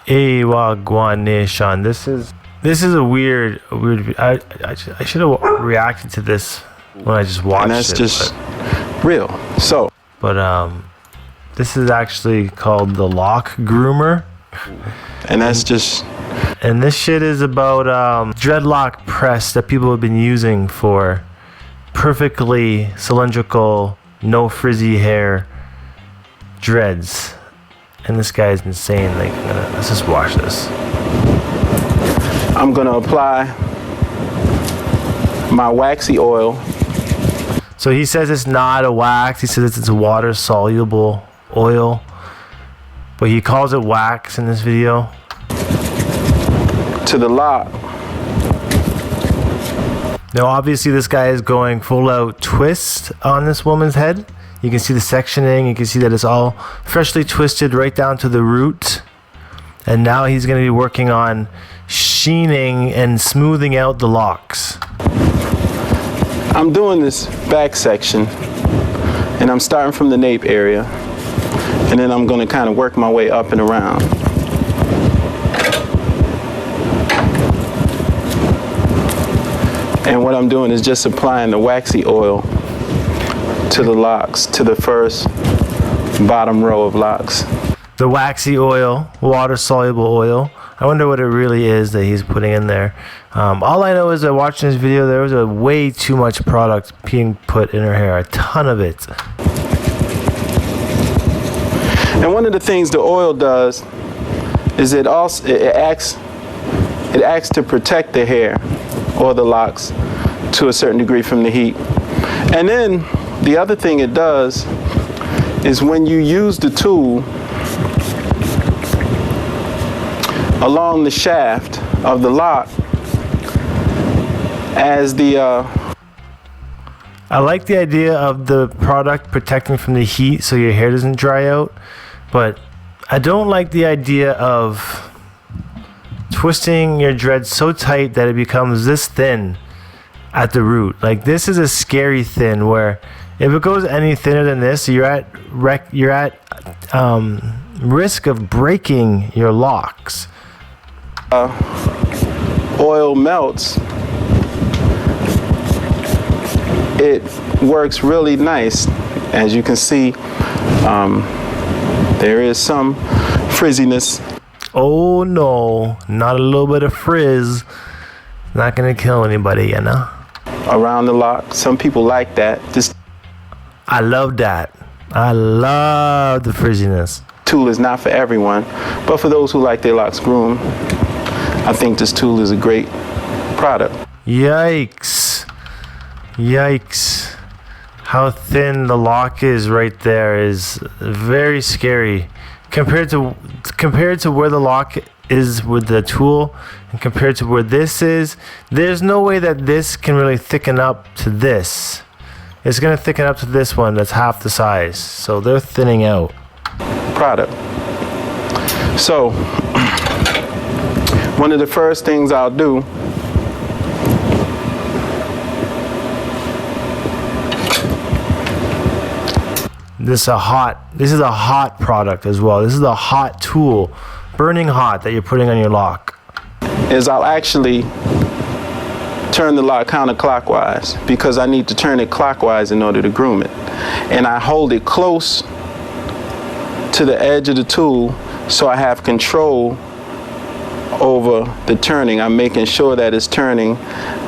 Hey, Wagwan Nation. This is a weird. I should have reacted to this when I just watched it. And that's just real. So, but this is actually called the Lock Groomer. And that's just. And this shit is about dreadlock press that people have been using for perfectly cylindrical, no frizzy hair dreads. And this guy is insane. Like, let's just watch this. I'm gonna apply my waxy oil. So he says it's not a wax. He says it's a water soluble oil, but he calls it wax in this video. To the lock. Now, obviously, this guy is going full out twist on this woman's head. You can see the sectioning. You can see that it's all freshly twisted right down to the root. And now he's going to be working on sheening and smoothing out the locks. I'm doing this back section, and I'm starting from the nape area, and then I'm going to kind of work my way up and around. And what I'm doing is just applying the waxy oil to the locks, to the first bottom row of locks. The waxy oil, water soluble oil. I wonder what it really is that he's putting in there. All I know is that watching this video, there was a way too much product being put in her hair, a ton of it. And one of the things the oil does is it acts to protect the hair or the locks to a certain degree from the heat. And then the other thing it does is when you use the tool along the shaft of the lock as the I like the idea of the product protecting from the heat so your hair doesn't dry out, but I don't like the idea of twisting your dreads so tight that it becomes this thin at the root. Like, this is a scary thin where if it goes any thinner than this, you're at risk of breaking your locks. Oil melts, it works really nice. As you can see, there is some frizziness. Oh no, not a little bit of frizz. Not gonna kill anybody, you know? Around the lock. Some people like that. This I love that. I love the frizziness. tool is not for everyone, but for those who like their locks groomed, I think this tool is a great product. Yikes. Yikes. How thin the lock is right there is very scary. Compared to where the lock is with the tool and compared to where this is, there's no way that this can really thicken up to this. It's going to thicken up to this one that's half the size. So they're thinning out. Product. So, one of the first things I'll do This is a hot product as well. This is a hot tool, burning hot, that you're putting on your lock. is I'll actually turn the lock counterclockwise because I need to turn it clockwise in order to groom it. And I hold it close to the edge of the tool so I have control over the turning. I'm making sure that it's turning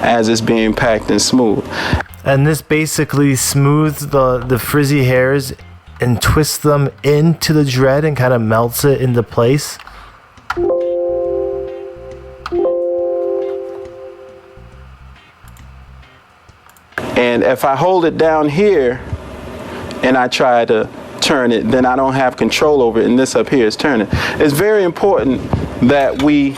as it's being packed and smooth. And this basically smooths the frizzy hairs and twists them into the dread and kind of melts it into place. And if I hold it down here and I try to turn it, then I don't have control over it, and this up here is turning. It's very important that we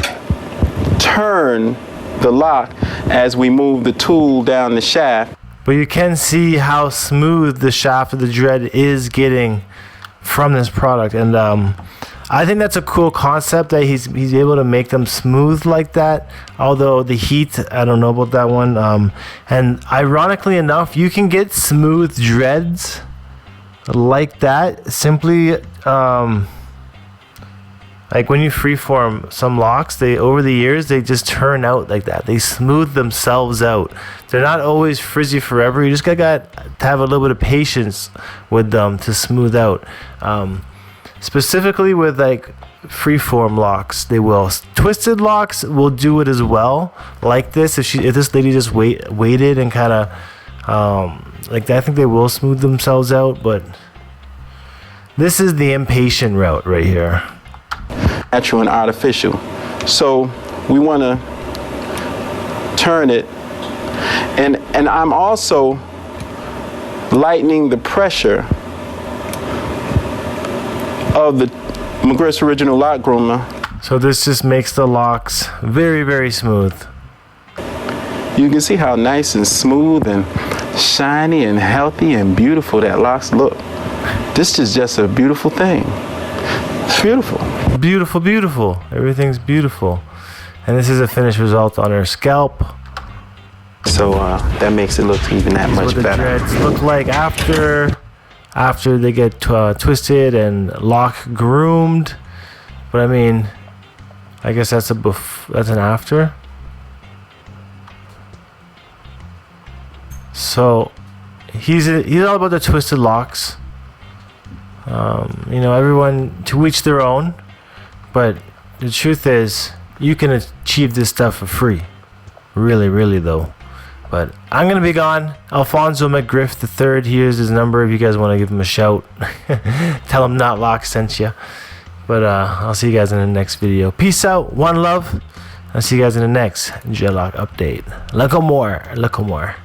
turn the lock as we move the tool down the shaft. But you can see how smooth the shaft of the dread is getting from this product. And I think that's a cool concept that he's able to make them smooth like that. Although the heat, I don't know about that one. And ironically enough, you can get smooth dreads like that simply Like when you freeform some locks, they over the years they just turn out like that. They smooth themselves out. They're not always frizzy forever. You just got to have a little bit of patience with them to smooth out. Specifically with like freeform locks, they will. Twisted locks will do it as well, like this. If this lady just waited and kind of like that, I think they will smooth themselves out. But this is the impatient route right here. Natural and artificial. So we want to turn it, and I'm also lightening the pressure of the McGriff's Original Lock Groomer. So this just makes the locks very, very smooth. You can see how nice and smooth and shiny and healthy and beautiful that locks look. This is just a beautiful thing. It's beautiful. Beautiful, beautiful. Everything's beautiful. And this is a finished result on her scalp. So that makes it look even that much better. What the dreads look like after they get twisted and lock groomed. But I mean, I guess that's an after. So he's all about the twisted locks. You know, everyone to each their own, but the truth is you can achieve this stuff for free, really, really though. But I'm gonna be gone. Alfonso McGriff III, here's his number if you guys want to give him a shout. Tell him Knotlocks sent you. But I'll see you guys in the next video. Peace out, one love. I'll see you guys in the next J-Lock update. Look more.